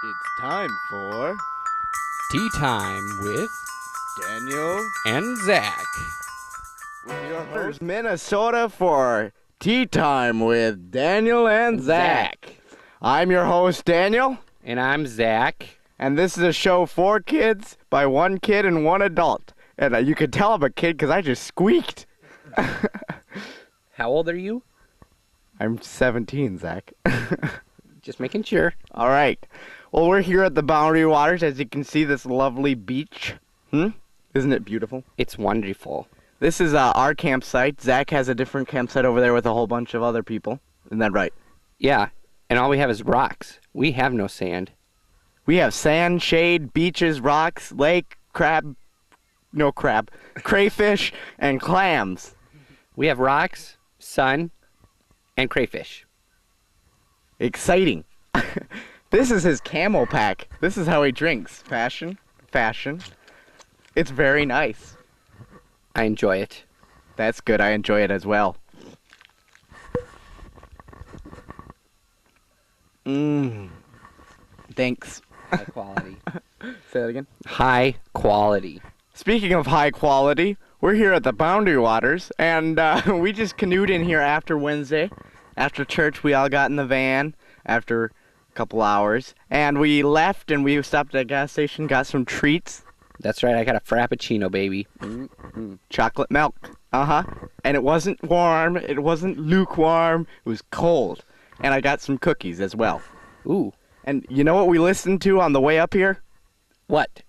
It's time for Tea Time with Daniel and Zach. with your host Minnesota for Tea Time with Daniel and Zach. I'm your host Daniel, And I'm Zach. and this is a show for kids by one kid and one adult. And you can tell I'm a kid because I just squeaked. How old are you? I'm 17, Zach. Just making sure. All right. Well, we're here at the Boundary Waters. As you can see, this lovely beach. Isn't it beautiful? It's wonderful. This is our campsite. Zach has a different campsite over there with a whole bunch of other people. Isn't that right? Yeah, and all we have is rocks. We have no sand. We have sand, shade, beaches, rocks, lake, crayfish, and clams. We have rocks, sun, and crayfish. Exciting. This is his camel pack. This is how he drinks. Fashion. It's very nice. I enjoy it. That's good. I enjoy it as well. Thanks. High quality. Say that again. High quality. Speaking of high quality, we're here at the Boundary Waters, and we just canoed in here after Wednesday. After church, we all got in the van after a couple hours, and we left, and we stopped at a gas station, got some treats. That's right, I got a Frappuccino, baby. Chocolate milk. And it wasn't warm, it wasn't lukewarm, it was cold. And I got some cookies as well. Ooh. And you know what we listened to on the way up here? What?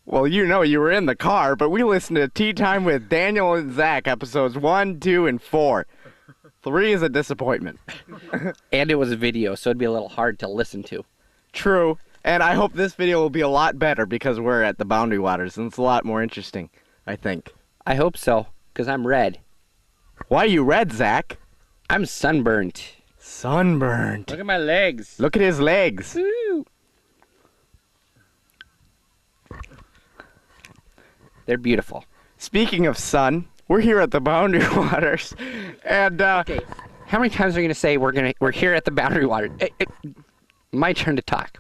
Well, you know you were in the car, but we listened to Tea Time with Daniel and Zach, episodes 1, 2, and 4. 3 is a disappointment. And it was a video, so it'd be a little hard to listen to. True. And I hope this video will be a lot better because we're at the Boundary Waters, and it's a lot more interesting, I think. I hope so, because I'm red. Why are you red, Zach? I'm sunburnt. Sunburned. Look at my legs. Look at his legs. Woo. They're beautiful. Speaking of sun, we're here at the Boundary Waters, and Okay, how many times are you gonna say we're here at the Boundary Water? My turn to talk.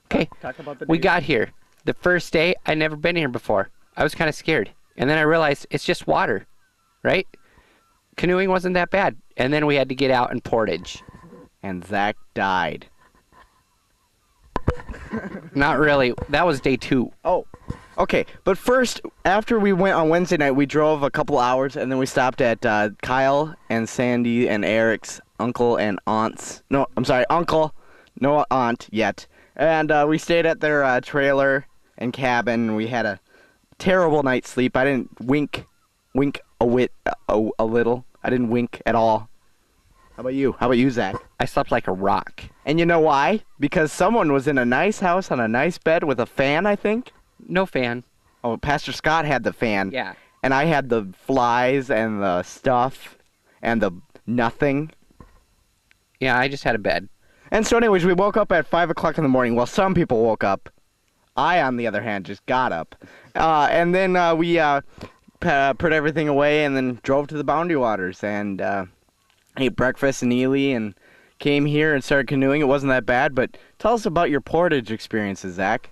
Okay, talk about the we got here. The first day, I'd never been here before. I was kind of scared, and then I realized it's just water, right? Canoeing wasn't that bad, and then we had to get out and portage. and Zach died. Not really. That was day 2. Oh, okay. But first, after we went on Wednesday night, we drove a couple hours, and then we stopped at Kyle and Sandy and Eric's uncle and aunt's. No, I'm sorry, uncle. No aunt yet. And we stayed at their trailer and cabin. We had a terrible night's sleep. I didn't wink a little. I didn't wink at all. How about you? How about you, Zach? I slept like a rock. And you know why? Because someone was in a nice house on a nice bed with a fan, I think. No fan. Oh, Pastor Scott had the fan. Yeah. And I had the flies and the stuff and the nothing. Yeah, I just had a bed. And so anyways, we woke up at 5 o'clock in the morning. Well, some people woke up. I, on the other hand, just got up. And then we put everything away and then drove to the Boundary Waters and ate breakfast in Ely and came here and started canoeing. It wasn't that bad, but tell us about your portage experiences, Zach.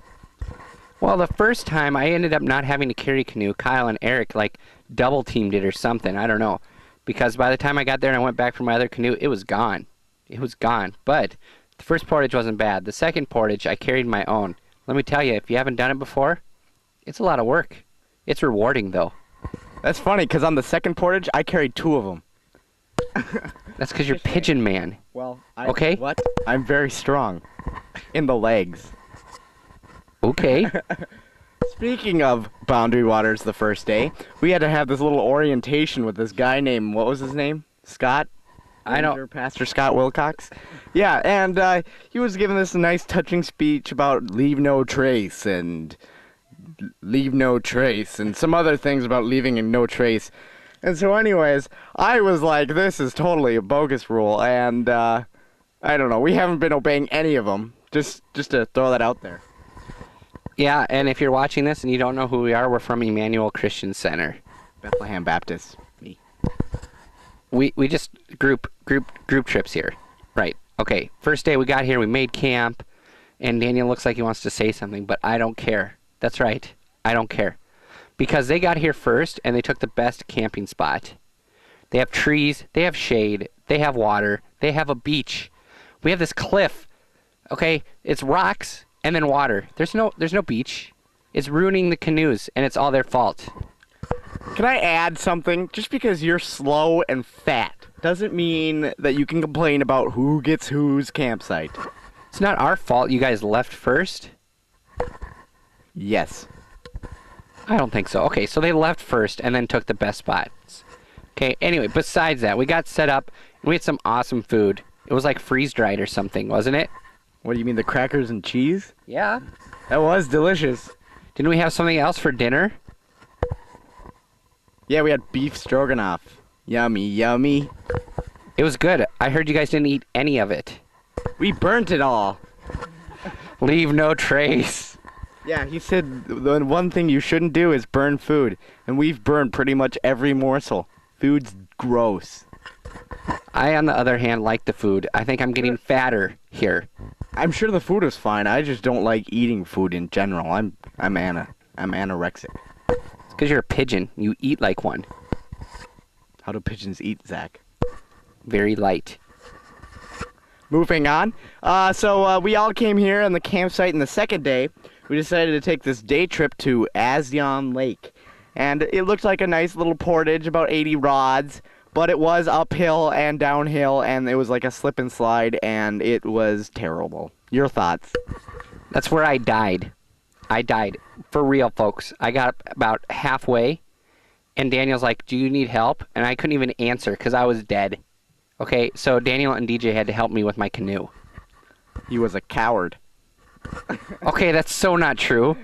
Well, the first time I ended up not having to carry canoe. Kyle and Eric like double teamed it or something. I don't know. Because by the time I got there and I went back for my other canoe, it was gone. It was gone. But the first portage wasn't bad. The second portage, I carried my own. Let me tell you, if you haven't done it before, it's a lot of work. It's rewarding, though. That's funny, because on the second portage, I carried 2 of them. That's because you're Pigeon Man. Well, Okay. What? I'm very strong in the legs. Okay. Speaking of Boundary Waters the first day, we had to have this little orientation with this guy named, what was his name? Scott? I know. Ranger Pastor Scott Wilcox. Yeah, and he was giving us a nice touching speech about leave no trace and some other things about leaving no trace. And so anyways, I was like, this is totally a bogus rule, and I don't know, we haven't been obeying any of them, just to throw that out there. Yeah, and if you're watching this and you don't know who we are, we're from Emmanuel Christian Center. Bethlehem Baptist. Me. We just group trips here. Right. Okay. First day we got here, we made camp. and Daniel looks like he wants to say something, but I don't care. That's right. I don't care. Because they got here first, and they took the best camping spot. They have trees, they have shade, they have water, they have a beach. We have this cliff. Okay, it's rocks and then water. There's no beach. It's ruining the canoes, and it's all their fault. Can I add something? Just because you're slow and fat doesn't mean that you can complain about who gets whose campsite. It's not our fault you guys left first. Yes. I don't think so. Okay, so they left first and then took the best spots. Okay, anyway, besides that, we got set up and we had some awesome food. It was like freeze-dried or something, wasn't it? What do you mean, the crackers and cheese? Yeah. That was delicious. Didn't we have something else for dinner? Yeah, we had beef stroganoff. Yummy, yummy. It was good. I heard you guys didn't eat any of it. We burnt it all. Leave no trace. Yeah, he said the one thing you shouldn't do is burn food. And we've burned pretty much every morsel. Food's gross. I, on the other hand, like the food. I think I'm getting fatter here. I'm sure the food is fine. I just don't like eating food in general. I'm anorexic. It's because you're a pigeon. You eat like one. How do pigeons eat, Zach? Very light. Moving on. So we all came here on the campsite, and the second day, we decided to take this day trip to Asyan Lake. And it looked like a nice little portage, about 80 rods, but it was uphill and downhill, and it was like a slip and slide, and it was terrible. Your thoughts? That's where I died. I died. For real, folks. I got about halfway, and Daniel's like, do you need help? And I couldn't even answer because I was dead. Okay, so Daniel and DJ had to help me with my canoe. He was a coward. Okay, that's so not true.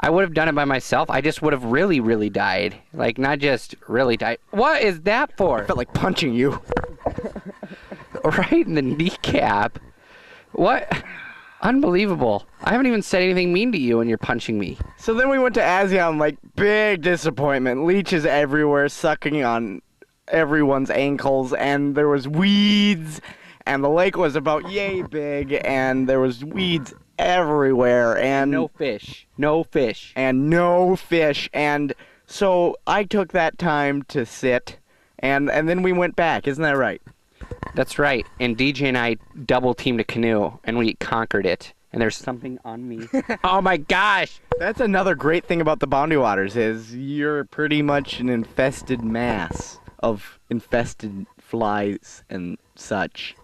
I would have done it by myself. I just would have really, really died. Like, not just really died. What is that for? I felt like punching you. Right in the kneecap. What? Unbelievable. I haven't even said anything mean to you and you're punching me. So then we went to Asyan, like, big disappointment. Leeches everywhere, sucking on everyone's ankles, and there was weeds, and the lake was about yay big, and there was weeds everywhere, and No fish. No fish. no fish. And so I took that time to sit, and then we went back. Isn't that right? That's right. And DJ and I double teamed a canoe, and we conquered it. And there's something on me. Oh my gosh! That's another great thing about the Boundary Waters is you're pretty much an infested mass of infested flies and such.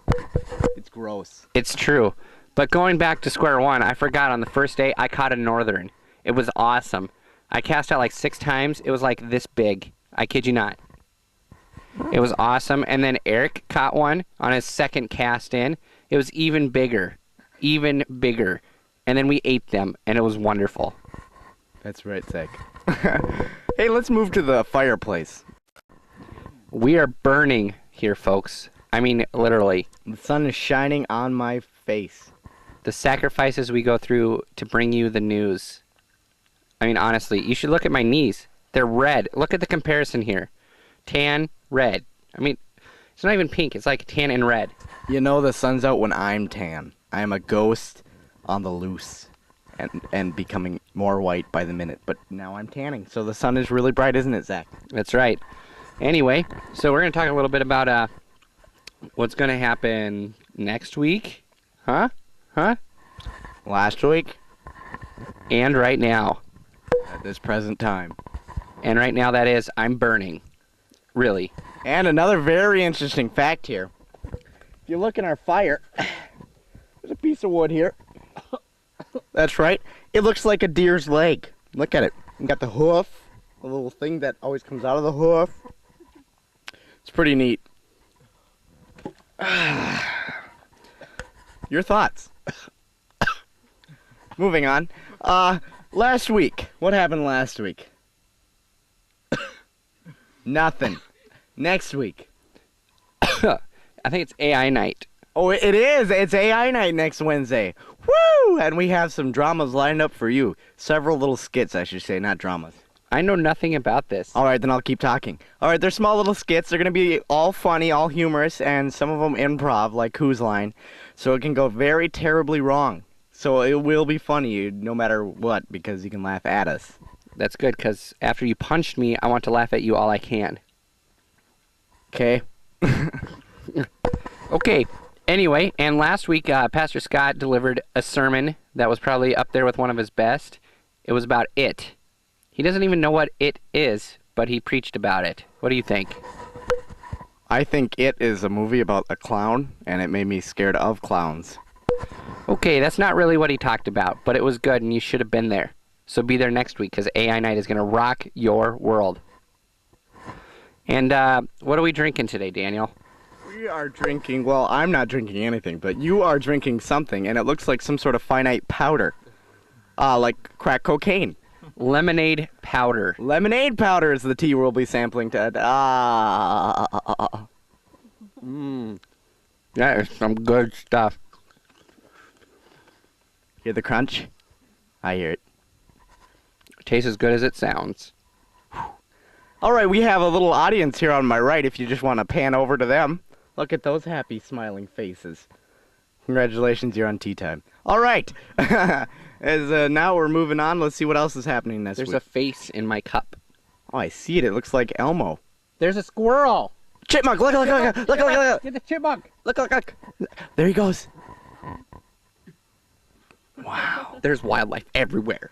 It's gross. It's true. But going back to square one, I forgot on the first day I caught a northern. It was awesome. I cast out like 6 times. It was like this big. I kid you not. It was awesome. And then Eric caught one on his second cast in. It was even bigger. Even bigger. And then we ate them, and it was wonderful. That's right, Zach. Hey, let's move to the fireplace. We are burning here, folks. I mean, literally. The sun is shining on my face. The sacrifices we go through to bring you the news. I mean, honestly, you should look at my knees. They're red. Look at the comparison here. Tan, red. I mean, it's not even pink. It's like tan and red. You know the sun's out when I'm tan. I am a ghost on the loose and becoming more white by the minute. But now I'm tanning, so the sun is really bright, isn't it, Zach? That's right. Anyway, so we're going to talk a little bit about what's going to happen next week. Huh? Last week? And right now. At this present time. And right now, that is, I'm burning. Really. And another very interesting fact here. If you look in our fire, there's a piece of wood here. That's right. It looks like a deer's leg. Look at it. You got the hoof, the little thing that always comes out of the hoof. It's pretty neat. Your thoughts? Moving on. Last week. What happened last week? Nothing. Next week. I think it's AI night. Oh, it is. It's AI night next Wednesday. Woo! And we have some dramas lined up for you. Several little skits, I should say, not dramas. I know nothing about this. All right, then I'll keep talking. All right, they're small little skits. They're going to be all funny, all humorous, and some of them improv, like Whose Line. So it can go very terribly wrong. So it will be funny no matter what because you can laugh at us. That's good, because after you punched me, I want to laugh at you all I can. Okay? Okay. Anyway, and last week, Pastor Scott delivered a sermon that was probably up there with one of his best. It was about it. He doesn't even know what it is, but he preached about it. What do you think? I think It is a movie about a clown, and it made me scared of clowns. Okay, that's not really what he talked about, but it was good, and you should have been there. So be there next week, because AI Night is going to rock your world. And what are we drinking today, Daniel? We are drinking, well, I'm not drinking anything, but you are drinking something, and it looks like some sort of finite powder. Like crack cocaine. Lemonade powder. Lemonade powder is the tea we'll be sampling today. That is some good stuff. Hear the crunch? I hear it. Tastes as good as it sounds. All right, we have a little audience here on my right if you just want to pan over to them. Look at those happy, smiling faces. Congratulations, you're on tea time. All right. Now we're moving on. Let's see what else is happening this There's week. a face in my cup. Oh, I see it. It looks like Elmo. There's a squirrel. Chipmunk, look. Get the chipmunk. Look. There he goes. Wow. There's wildlife everywhere.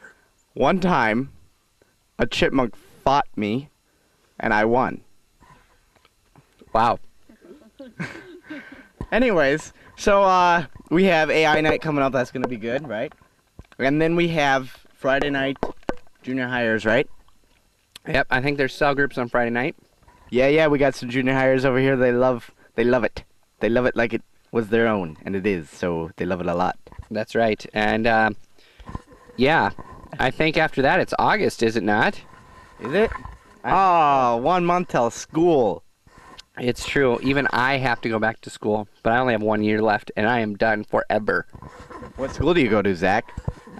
One time, a chipmunk fought me, and I won. Wow. Anyways, so we have AI night coming up. That's going to be good, right? And then we have Friday night junior hires, right? Yep, I think there's cell groups on Friday night. Yeah, we got some junior hires over here. They love it. They love it like it was their own, and it is, so they love it a lot. That's right. And, yeah, I think after that it's August, is it not? Is it? Oh, 1 month till school. It's true. Even I have to go back to school, but I only have 1 year left, and I am done forever. What school do you go to, Zach?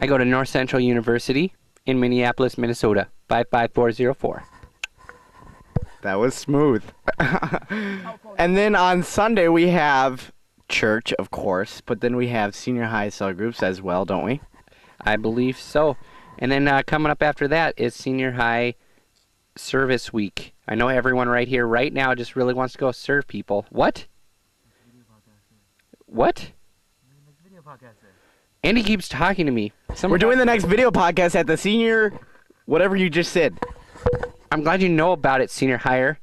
I go to North Central University in Minneapolis, Minnesota, 55404. That was smooth. And then on Sunday we have church, of course, but then we have senior high cell groups as well, don't we? I believe so. And then coming up after that is senior high service week. I know everyone right here right now just really wants to go serve people. What? What? Andy keeps talking to me. We're doing the next video podcast at the senior, whatever you just said. I'm glad you know about it, senior hire.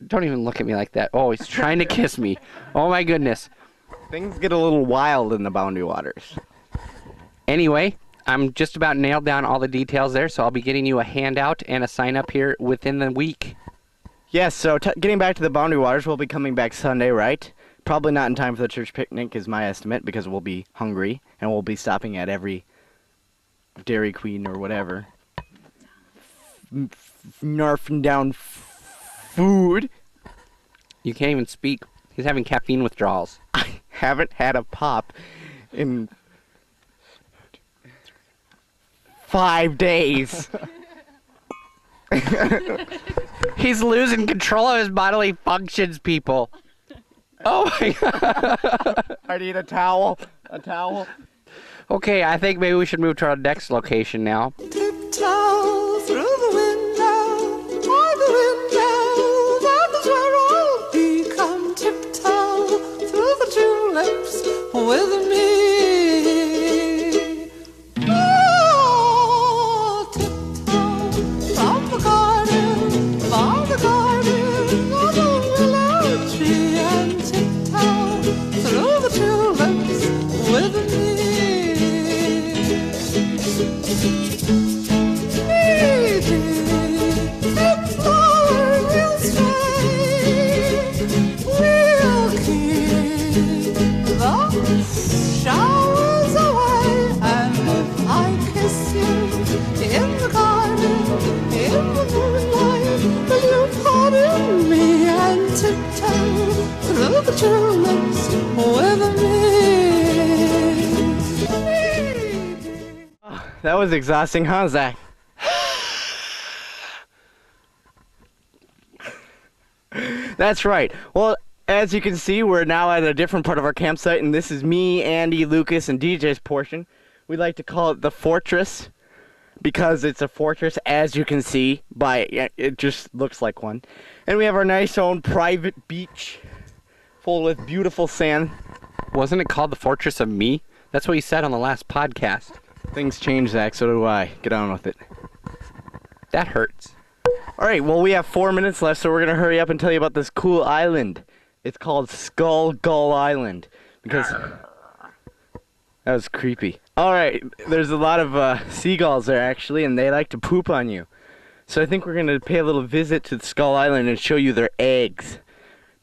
Don't even look at me like that. Oh, he's trying to kiss me. Oh my goodness. Things get a little wild in the Boundary Waters. Anyway, I'm just about nailed down all the details there, so I'll be getting you a handout and a sign up here within the week. Yes, so getting back to the Boundary Waters, we'll be coming back Sunday, right? Probably not in time for the church picnic is my estimate because we'll be hungry and we'll be stopping at every Dairy Queen or whatever. Narfing down food. You can't even speak. He's having caffeine withdrawals. I haven't had a pop in 5 days. He's losing control of his bodily functions, people. Oh my god. I need a towel. A towel. Okay, I think maybe we should move to our next location now. Tiptoe through the window, by the window, that is where I'll be. Come tiptoe through the tulips with me. Oh, tiptoe from the garden, by the garden, of the willow tree, and tiptoe through the tulips with me. Tulips with me. That was exhausting, huh, Zach? That's right. Well, as you can see, we're now at a different part of our campsite, and this is me, Andy, Lucas, and DJ's portion. We like to call it the fortress because it's a fortress, as you can see. It just looks like one. And we have our nice own private beach full with beautiful sand. Wasn't it called the Fortress of Me? That's what you said on the last podcast. Things change, Zach, so do I. Get on with it. That hurts. All right, well, we have 4 minutes left, so we're going to hurry up and tell you about this cool island. It's called Skull Gull Island because that was creepy. All right, there's a lot of seagulls there, actually, and they like to poop on you. So I think we're going to pay a little visit to Skull Island and show you their eggs.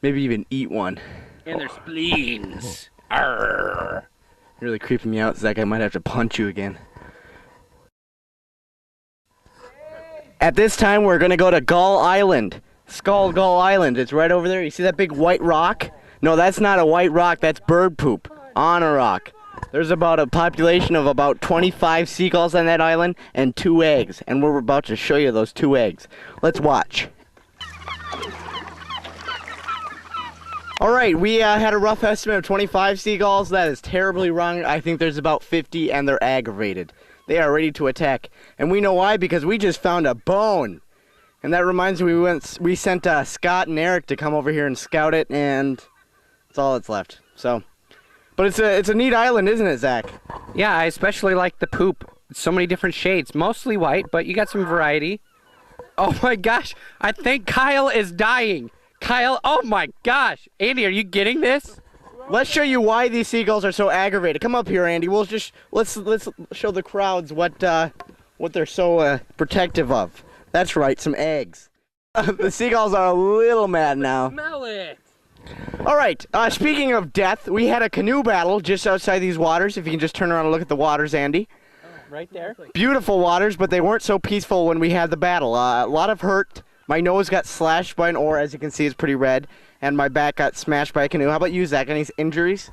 Maybe even eat one. And their spleens. Arr. You're really creeping me out, Zach. I might have to punch you again. At this time, we're going to go to Gull Island. Skull Gull Island. It's right over there. You see that big white rock? No, that's not a white rock. That's bird poop on a rock. There's about a population of about 25 seagulls on that island and 2 eggs. And we're about to show you those 2 eggs. Let's watch. All right, we had a rough estimate of 25 seagulls. That is terribly wrong. I think there's about 50, and they're aggravated. They are ready to attack. And we know why, because we just found a bone. And that reminds me, we sent Scott and Eric to come over here and scout it, and that's all that's left. So, but it's a neat island, isn't it, Zach? Yeah, I especially like the poop. So many different shades, mostly white, but you got some variety. Oh my gosh, I think Kyle is dying. Kyle, oh my gosh. Andy, are you getting this? Let's show you why these seagulls are so aggravated. Come up here, Andy. Let's show the crowds what they're so protective of. That's right, some eggs. The seagulls are a little mad now. Smell it. All right, speaking of death, we had a canoe battle just outside these waters. If you can just turn around and look at the waters, Andy. Right there. Beautiful waters, but they weren't so peaceful when we had the battle. A lot of hurt. My nose got slashed by an oar, as you can see, it's pretty red. And my back got smashed by a canoe. How about you, Zach? Any injuries?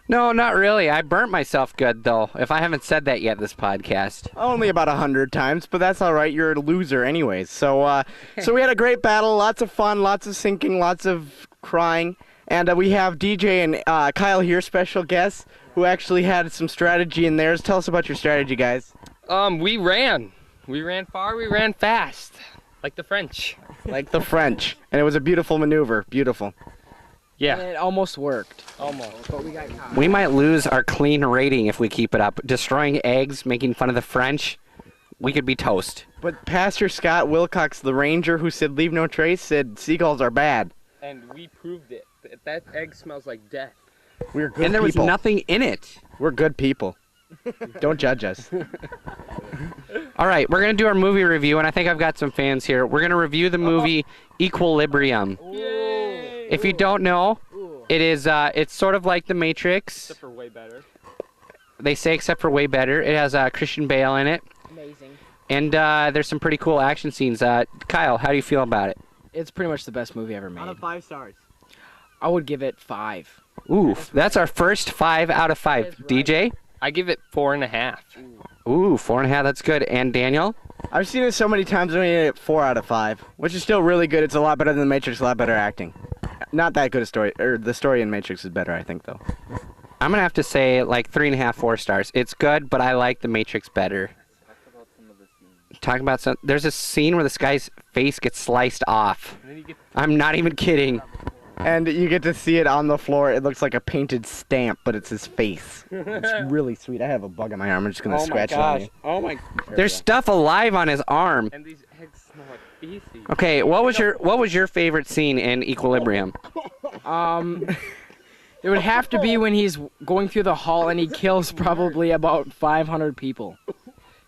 No, not really. I burnt myself good, though, if I haven't said that yet this podcast. Only about 100 times, but that's all right. You're a loser anyways. So so we had a great battle, lots of fun, lots of sinking, lots of crying. And we have DJ and Kyle here, special guests, who actually had some strategy in theirs. Tell us about your strategy, guys. We ran. We ran far, we ran fast. Like the French. Like the French. And it was a beautiful maneuver. Beautiful. Yeah. And it almost worked. Almost. But we got caught. We might lose our clean rating if we keep it up. Destroying eggs, making fun of the French, we could be toast. But Pastor Scott Wilcox, the ranger who said leave no trace, said seagulls are bad. And we proved it. That egg smells like death. We're good And there was people. nothing in it. We're good people. Don't judge us. All right, we're going to do our movie review, and I think I've got some fans here. We're going to review the movie Equilibrium. Yay! If you don't know, it's sort of like The Matrix. Except for way better. They say except for way better. It has Christian Bale in it, Amazing. and there's some pretty cool action scenes. Kyle, how do you feel about it? It's pretty much the best movie ever made. Out of 5 stars. I would give it 5. Ooh, that's our first 5 out of 5. That is right. DJ? I give it 4.5. Ooh, 4.5, that's good. And Daniel? I've seen it so many times, I'm gonna give it 4 out of 5, which is still really good. It's a lot better than The Matrix, a lot better acting. Not that good a story, or the story in Matrix is better, I think, though. I'm going to have to say like 3.5, 4 stars. It's good, but I like The Matrix better. Talk about some. There's a scene where this guy's face gets sliced off. I'm not even kidding. And you get to see it on the floor. It looks like a painted stamp, but it's his face. It's really sweet. I have a bug on my arm. I'm just gonna scratch it on you. Oh my. There's stuff alive on his arm. And these eggs smell like feces. Okay, what was your favorite scene in Equilibrium? It would have to be when he's going through the hall and he kills probably about 500 people.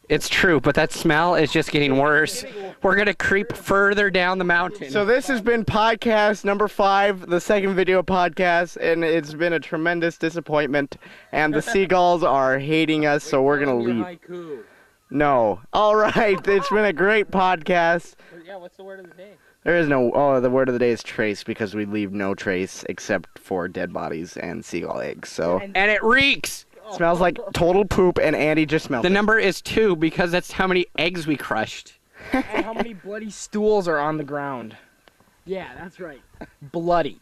It's true, but that smell is just getting worse. We're gonna creep further down the mountain. So this has been podcast number 5, the second video podcast, and it's been a tremendous disappointment. And the seagulls are hating us, so we're gonna leave. Haiku. No. All right. It's been a great podcast. Yeah, what's the word of the day? There is no. Oh, the word of the day is trace because we leave no trace except for dead bodies and seagull eggs. So and it reeks. smells like total poop, and Andy just smelled The it. number is 2 because that's how many eggs we crushed. And how many bloody stools are on the ground? Yeah, that's right. Bloody.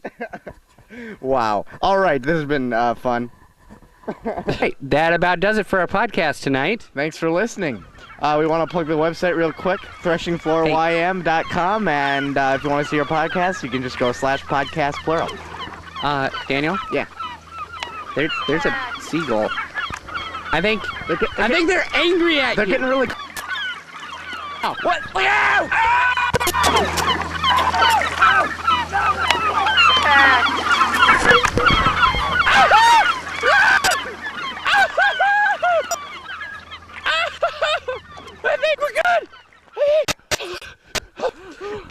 Wow. All right, this has been fun. Hey, that about does it for our podcast tonight. Thanks for listening. We want to plug the website real quick, threshingfloorym.com, and if you want to see our podcast, you can just go /podcast plural. Daniel? Yeah. There's a seagull. I think they're angry at They're you. getting really. Oh, what? Look out! I think we're good.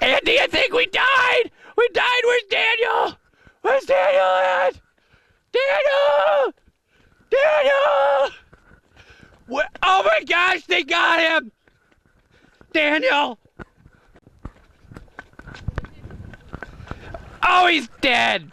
Andy, I think we died. We died. Where's Daniel? Where's Daniel at? Daniel! Daniel! Oh my gosh, they got him! Daniel! Oh, he's dead!